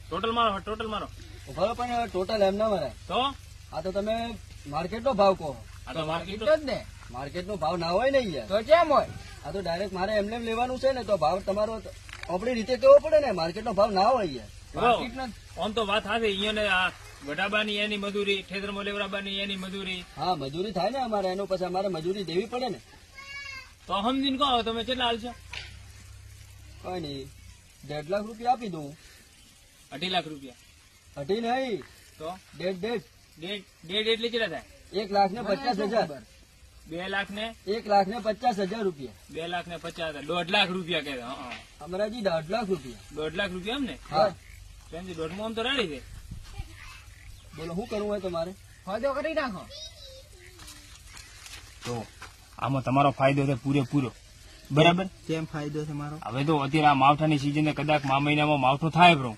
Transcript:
Total મારો બરોબર, પણ ટોટલ એમ ના મરાય. તો આ તો તમે માર્કેટ નો ભાવ કહો. આ તો માર્કેટ જ ને માર્કેટ નો ભાવ ના હોય ને યાર. તો કેમ હોય? આ તો ડાયરેક્ટ મારે એમને એમ લેવાનું છે ને, તો ભાવ તમારો આપણી રીતે કેવો પડે ને. માર્કેટ નો ભાવ ના હોય યાર. માર્કેટનો આમ તો વાત હાથે અહીંયા આ વડાબાની એની મજૂરી, ઠેદરમાં લેવડાબાની એની મજૂરી, હા, મજૂરી થાય ને અમારે, એનું પછી અમારે મજૂરી દેવી પડે ને. તો સમજીને કહો તમે કેટલા હાલશો? કઈ નહીં, 1.5 લાખ રૂપિયા આપી દઉં. 2.5 લાખ રૂપિયા? 2.5 નહીં, તો 1.5. ડેઢ એટલે કેટલા થાય? 1,50,000. 2 લાખ ને 1,50,000 રૂપિયા. 2 લાખ ને 50,000, 1.5 લાખ રૂપિયા કે? અમરાજી 1.5 લાખ રૂપિયા. 1.5 લાખ રૂપિયા એમ ને? હા, ત્યાંથી 1.5 આમ તો રેડી છે. બોલો શું કરવું હોય તમારે? ફાયદો કરી નાખો. તો આમાં તમારો ફાયદો છે પૂરેપૂરો, બરાબર? કેમ ફાયદો છે મારો? હવે તો અત્યારે આ માવઠાની સિઝન કદાચ મા મહિનામાં માવઠું થાય બ્રો,